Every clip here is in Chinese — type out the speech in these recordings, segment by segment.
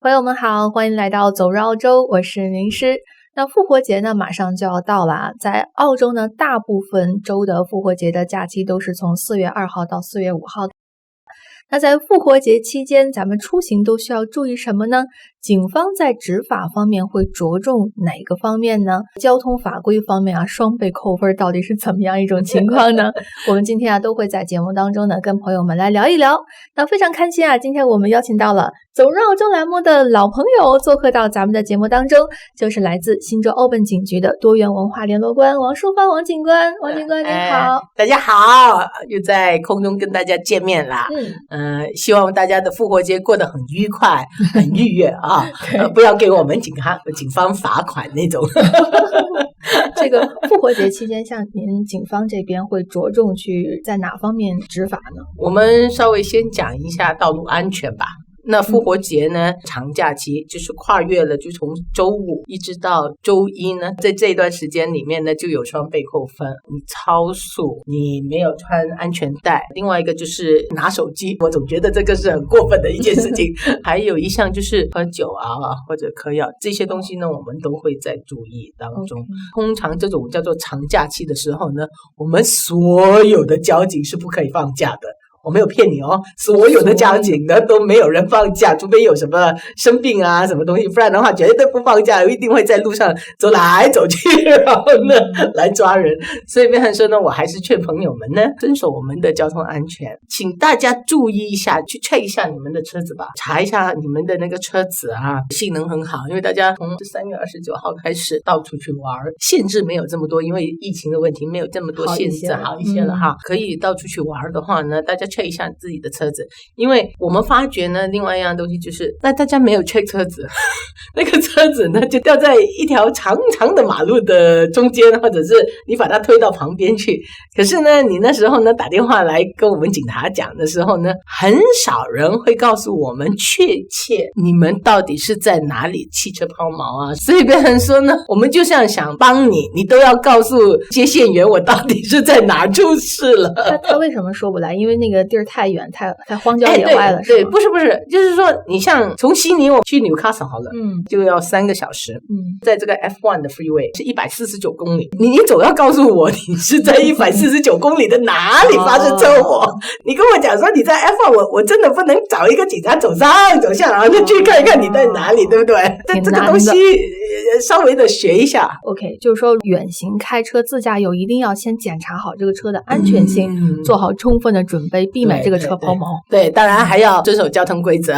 朋友们好，欢迎来到走入澳洲，我是林诗。那复活节呢马上就要到了，在澳洲呢大部分州的复活节的假期都是从4月2号到4月5号。那在复活节期间，咱们出行都需要注意什么呢？警方在执法方面会着重哪个方面呢？交通法规方面双倍扣分到底是怎么样一种情况呢？我们今天都会在节目当中呢跟朋友们来聊一聊。那非常开心今天我们邀请到了走入澳洲栏目的老朋友做客到咱们的节目当中，就是来自新州澳本警局的多元文化联络官王淑芳王警官。王警官您好。大家好，又在空中跟大家见面啦。希望大家的复活节过得很愉快很愉悦不要给我们警方罚款那种。这个复活节期间，像您警方这边会着重去在哪方面执法呢？我们稍微先讲一下道路安全吧。那复活节呢，长假期就是跨越了，就从周五一直到周一呢，在这段时间里面呢，就有双倍扣分。你超速，你没有穿安全带，另外一个就是拿手机，我总觉得这个是很过分的一件事情。还有一项就是喝酒或者嗑药，这些东西呢，我们都会在注意当中。通常这种叫做长假期的时候呢，我们所有的交警是不可以放假的。我没有骗你所有的交警呢都没有人放假，除非有什么生病什么东西，不然的话绝对不放假，一定会在路上走来走去，然后呢来抓人。所以变成说呢，我还是劝朋友们呢遵守我们的交通安全，请大家注意一下，去 check 一下你们的车子吧，查一下你们的那个车子性能很好，因为大家从3月29号开始到处去玩，限制没有这么多，因为疫情的问题没有这么多限制，好一些了可以到处去玩的话呢，大家check一下自己的车子。因为我们发觉呢，另外一样东西就是那大家没有 check 车子那个车子呢就掉在一条长长的马路的中间，或者是你把它推到旁边去。可是呢你那时候呢打电话来跟我们警察讲的时候呢，很少人会告诉我们确切你们到底是在哪里汽车抛锚所以别人说呢，我们就像想帮你，你都要告诉接线员我到底是在哪出事了。他为什么说不来？因为那个地儿太远，太荒郊野外了。对，不是，就是说你像从悉尼我去纽卡斯好了，就要3个小时。在这个 F1 的 freeway 是149公里，你总要告诉我你是在149公里的哪里发生车祸。你跟我讲说你在 F1， 我真的不能找一个警察走上走下，然后就去看一看你在哪里，对不对？这个东西稍微的学一下。 OK， 就是说远行开车自驾游一定要先检查好这个车的安全性，做好充分的准备，避免这个车抛锚。对，当然还要遵守交通规则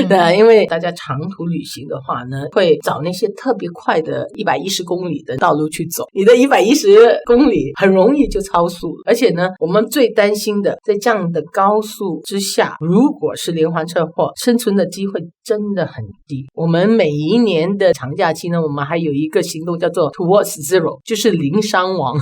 对，因为大家长途旅行的话呢，会找那些特别快的110公里的道路去走，你的110公里很容易就超速。而且呢，我们最担心的，在这样的高速之下，如果是连环车祸，生存的机会真的很低。我们每一年的长假期呢，我们还有一个行动叫做 Towards Zero， 就是零伤亡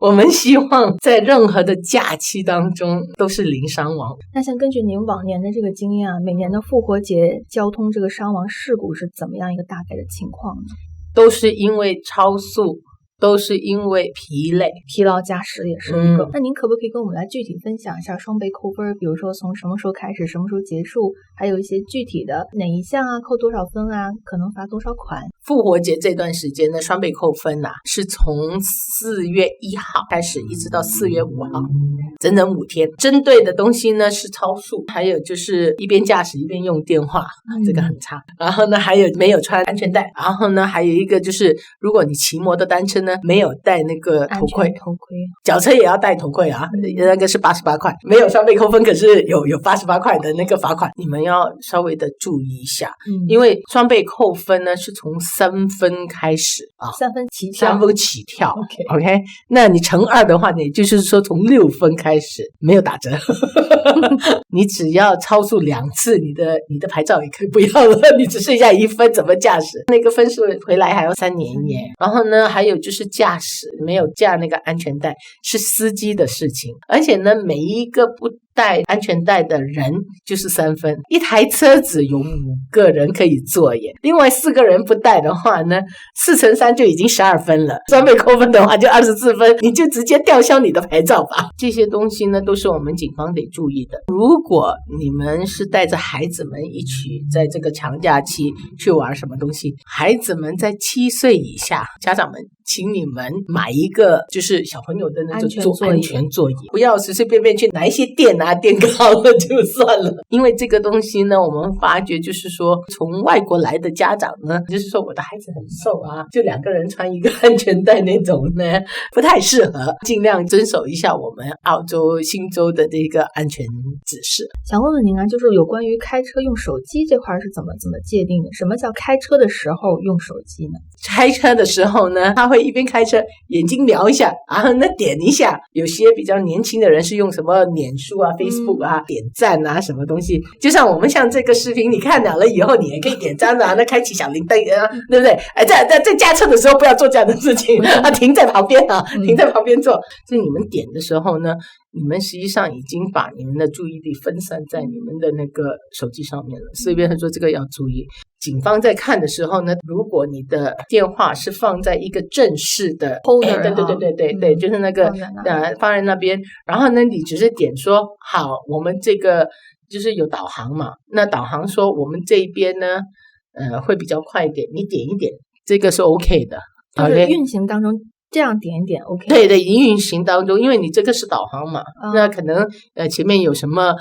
我们希望在任何的假期当中都是零伤亡。那像根据您往年的这个经验每年的复活节交通这个伤亡事故是怎么样一个大概的情况呢？都是因为超速，都是因为疲劳驾驶也是一个。那您可不可以跟我们来具体分享一下双倍扣分，比如说从什么时候开始，什么时候结束，还有一些具体的哪一项扣多少分可能罚多少款？复活节这段时间的双倍扣分是从4月1号开始一直到4月5号，整整5天。针对的东西呢是超速，还有就是一边驾驶一边用电话这个很差。然后呢还有没有穿安全带，然后呢还有一个就是如果你骑摩托单车呢没有戴那个头盔，脚车也要戴头盔那个是88块，没有双倍扣分，可是有88块的那个罚款，你们要稍微的注意一下。因为双倍扣分呢是从3分开始3分起跳 OK， 那你乘2的话，也就是说从6分开始，没有打折你只要超速2次，你的牌照也可以不要了，你只剩下1分，怎么驾驶？那个分数回来还要3年耶。然后呢还有就是驾驶没有架那个安全带是司机的事情，而且呢每一个不带安全带的人就是3分，一台车子有5个人可以坐耶，另外4个人不带的话呢，4乘3就已经12分了，双倍扣分的话就24分，你就直接吊销你的牌照吧。这些东西呢都是我们警方得注意的。如果你们是带着孩子们一起在这个长假期去玩什么东西，孩子们在7岁以下，家长们请你们买一个就是小朋友的那种安全座椅，不要随随便便去拿一些垫高了就算了。因为这个东西呢，我们发觉就是说从外国来的家长呢，就是说我的孩子很瘦啊，就2个人穿一个安全带那种呢不太适合，尽量遵守一下我们澳洲新州的这个安全指示。想问问您啊，就是有关于开车用手机这块是怎么界定的？什么叫开车的时候用手机呢？开车的时候呢，他会一边开车眼睛瞄一下，然后呢点一下。有些比较年轻的人是用什么脸书啊、Facebook 啊、点赞啊什么东西，就像我们像这个视频，你看了以后你也可以点赞啊，那开启小铃铛啊，对不对？在驾车的时候不要做这样的事情啊，停在旁边啊，停在旁边做。所以你们点的时候呢，你们实际上已经把你们的注意力分散在你们的那个手机上面了，所以别人说这个要注意。警方在看的时候呢，如果你的电话是放在一个正式的 holder， 对，就是那个放在那边，然后呢你只是点说好，我们这个就是有导航嘛，那导航说我们这一边呢会比较快一点，你点一点，这个是 OK 的，就是运行当中这样点一点 OK。 对，运行当中，因为你这个是导航嘛，那可能前面有什么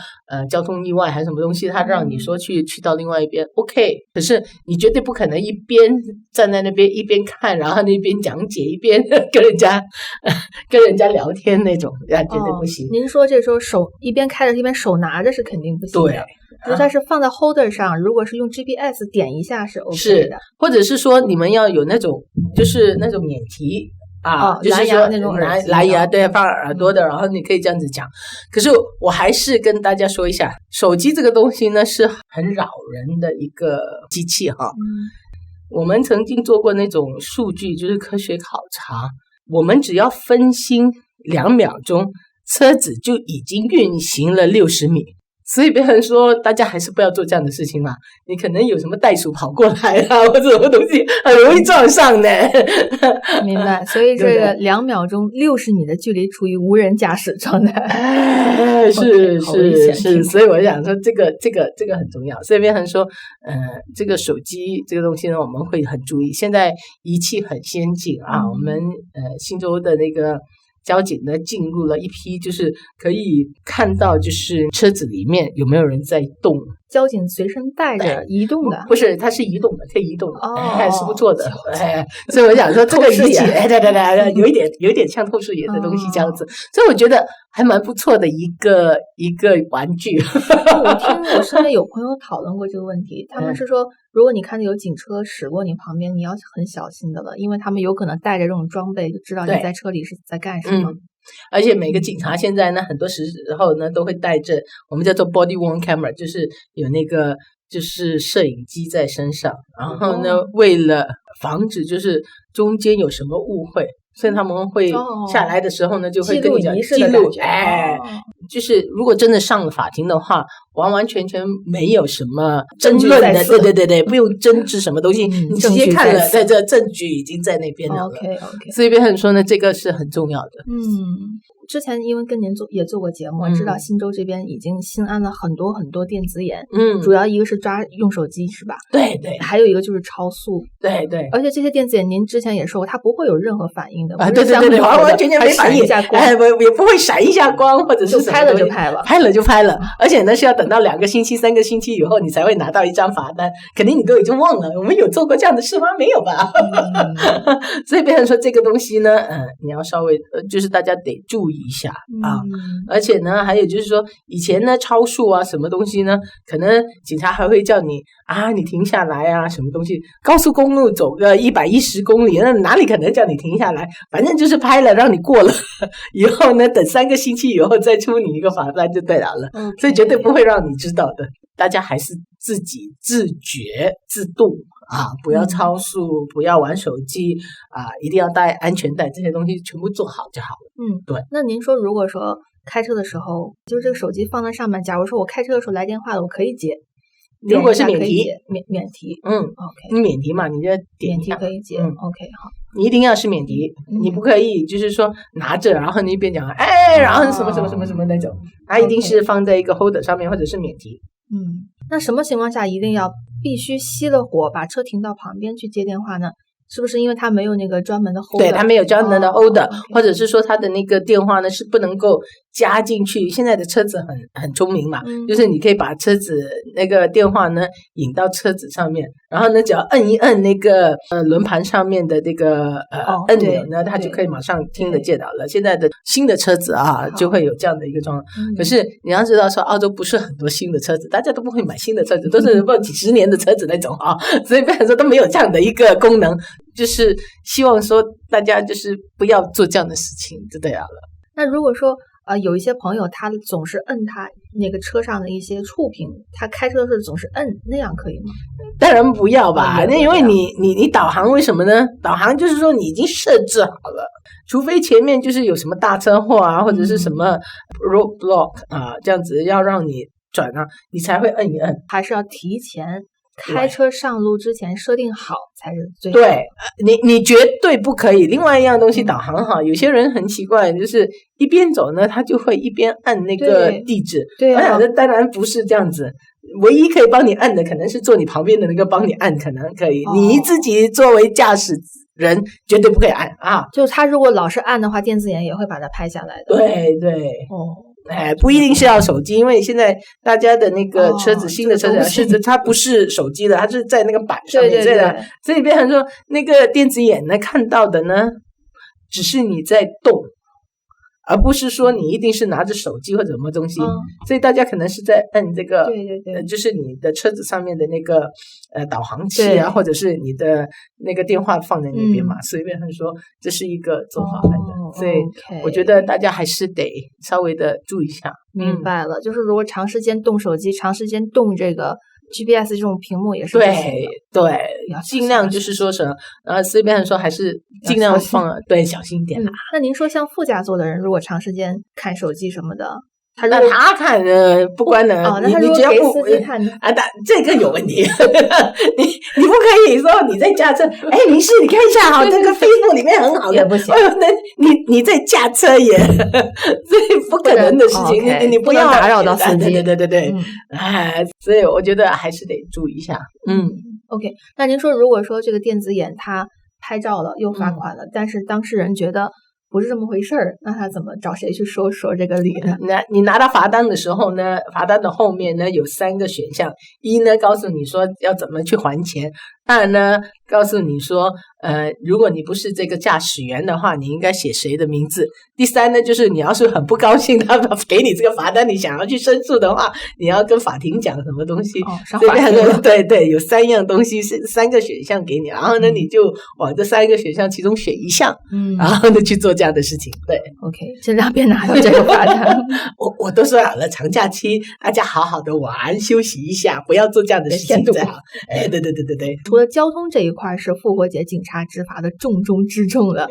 交通意外还是什么东西，他让你说去到另外一边 OK， 可是你绝对不可能一边站在那边一边看，然后那边讲解一边跟人家聊天那种，绝对不行。您说这时候手一边开着一边手拿着是肯定不行的。对。如果它是放在 holder 上，如果是用 GPS 点一下是 OK 的，或者是说你们要有那种就是那种免提就是说那种蓝牙，对，放耳朵的，然后你可以这样子讲。可是我还是跟大家说一下，手机这个东西呢是很扰人的一个机器哈。我们曾经做过那种数据，就是科学考察，我们只要分心2秒钟，车子就已经运行了60米。所以别人说大家还是不要做这样的事情嘛，你可能有什么袋鼠跑过来啊，或者什么东西很容易撞上的。明白。所以这个2秒钟60米的距离处于无人驾驶状态。是，所以我想说这个很重要。所以别人说这个手机这个东西呢，我们会很注意。现在仪器很先进啊，我们新州的那个交警呢进入了一批，就是可以看到就是车子里面有没有人在动。交警随身带着移动的，不是，它是移动的，可以移动的，还是不错的。所以我想说这个仪器，对，有一点像透视眼的东西这样子，所以我觉得还蛮不错的一个玩具。我听我身边有朋友讨论过这个问题，他们是说，如果你看到有警车驶过你旁边，你要很小心的了，因为他们有可能带着这种装备，就知道你在车里是在干什么。而且每个警察现在呢，很多时候呢都会带着我们叫做 body worn camera， 就是有那个就是摄影机在身上，然后呢，为了防止就是中间有什么误会，所以他们会下来的时候呢，就会跟你讲记录，就是如果真的上了法庭的话，完完全全没有什么争论的，对，不用争执什么东西，你直接看了，在这证据已经在那边了。OK， 所以别人说呢，这个是很重要的。之前因为跟您也做过节目，知道新州这边已经新安了很多很多电子眼，主要一个是抓用手机是吧？对，还有一个就是超速，对，而且这些电子眼您之前也说过，它不会有任何反应的，对，完完全全没反应，也不会闪一下光或者是拍了就拍了，而且呢是要等到2个星期、3个星期以后，你才会拿到一张罚单，肯定你都已经忘了，我们有做过这样的事吗？没有吧？所以别人说这个东西呢，你要稍微就是大家得注意一下啊，而且呢，还有就是说，以前呢超速啊，什么东西呢？可能警察还会叫你你停下来啊，什么东西？高速公路走个110公里，那哪里可能叫你停下来？反正就是拍了，让你过了，以后呢，等3个星期以后再出你一个罚单就对了，所以绝对不会让你知道的。大家还是自己自觉自动不要超速，不要玩手机一定要带安全带，这些东西全部做好就好了。对。那您说，如果说开车的时候，就是这个手机放在上面，假如说我开车的时候来电话了，我可以接。如果是免提，免提，OK， 你免提嘛，你就点免提可以接，OK， 好，你一定要是免提，你不可以就是说拿着，然后你一边讲然后什么什么什么什么那种，它一定是放在一个 holder 上面或者是免提。那什么情况下一定要必须熄了火，把车停到旁边去接电话呢？是不是因为它没有那个专门的 holder？ 对，它没有专门的 holder，或者是说它的那个电话呢是不能够加进去。现在的车子很聪明嘛，就是你可以把车子那个电话呢引到车子上面，然后呢只要摁一摁那个轮盘上面的这个按钮呢，它就可以马上听得见到了。现在的新的车子啊就会有这样的一个状况。可是你要知道说，澳洲不是很多新的车子，大家都不会买新的车子，都是几十年的车子那种啊，所以变成说都没有这样的一个功能。就是希望说大家就是不要做这样的事情就对了。那如果说有一些朋友他总是摁他那个车上的一些触屏，他开车的时候总是摁，那样可以吗？当然不要吧，那因为你导航为什么呢？导航就是说你已经设置好了，除非前面就是有什么大车祸啊，或者是什么 roadblock 啊，这样子要让你转啊，你才会摁一摁，还是要提前开车上路之前设定好才是最好。对，你绝对不可以。另外一样东西，导航哈，有些人很奇怪，就是一边走呢，他就会一边按那个地址。对，我想这当然不是这样子。唯一可以帮你按的，可能是坐你旁边的那个帮你按，可能可以。你自己作为驾驶人，绝对不可以按啊！就他如果老是按的话，电子眼也会把它拍下来的。对对，不一定是要手机，因为现在大家的那个车子，新的车子是它不是手机的，它是在那个板上面，所以变成说那个电子眼呢看到的呢，只是你在动，而不是说你一定是拿着手机或者什么东西，所以大家可能是在摁这个，对，就是你的车子上面的那个导航器啊，或者是你的那个电话放在那边嘛，所以变成说这是一个做法来的，所以我觉得大家还是得稍微的注意一下。明白了，就是如果长时间动手机，长时间动这个 GPS 这种屏幕也是对，尽量就是说什么，所以变成说还是尽量放对小心一点啦。那您说像副驾座的人，如果长时间看手机什么的，那他看不关呢？那他如果给司机看啊，这个有问题。你不可以说你在驾车，明师你看一下这个 Facebook 里面很好的，也不行。那你在驾车也，这不可能的事情，你不要打扰到司机。对，所以我觉得还是得注意一下。OK， 那您说如果说这个电子眼它拍照了又罚款了，但是当事人觉得不是这么回事儿，那他怎么找谁去说这个理呢？你拿到罚单的时候呢，罚单的后面呢有3个选项，一呢告诉你说要怎么去还钱，二呢告诉你说如果你不是这个驾驶员的话，你应该写谁的名字，第三呢就是你要是很不高兴他给你这个罚单，你想要去申诉的话，你要跟法庭讲什么东西，上法庭。对，有3样东西是3个选项给你，然后呢你就往这3个选项其中选一项，然后呢去做这样的事情。对 OK， 尽量别拿到这个罚单。我都说好了，长假期大家好好的玩休息一下，不要做这样的事情最好。对。除了交通这一块是复活节警察执法的重中之重的，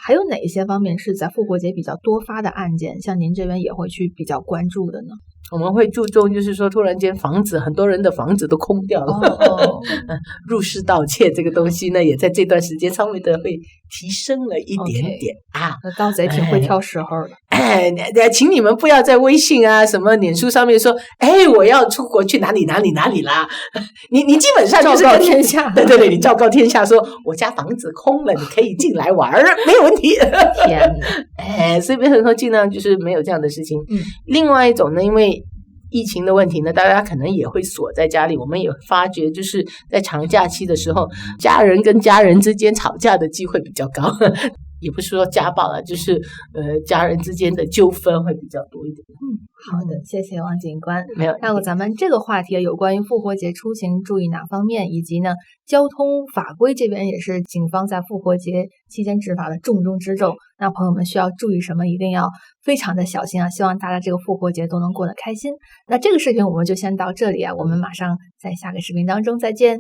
还有哪一些方面是在复活节比较多发的案件，像您这边也会去比较关注的呢？我们会注重就是说突然间很多人的房子都空掉了，入室盗窃这个东西呢也在这段时间稍微的会提升了一点点啊。那盗贼挺会挑时候的。请你们不要在微信啊什么脸书上面说我要出国去哪里啦，你基本上就是昭告天下。对，你昭告天下说我家房子空了，你可以进来玩没有问题。天哪，所以变成说尽量就是没有这样的事情。另外一种呢，因为疫情的问题呢，大家可能也会锁在家里，我们也发觉就是在长假期的时候，家人跟家人之间吵架的机会比较高。也不是说家暴了，就是家人之间的纠纷会比较多一点。好的，谢谢王警官。没有，那咱们这个话题有关于复活节出行注意哪方面，以及呢交通法规这边也是警方在复活节期间执法的重中之重。那朋友们需要注意什么，一定要非常的小心啊！希望大家这个复活节都能过得开心。那这个视频我们就先到这里啊，我们马上在下个视频当中再见。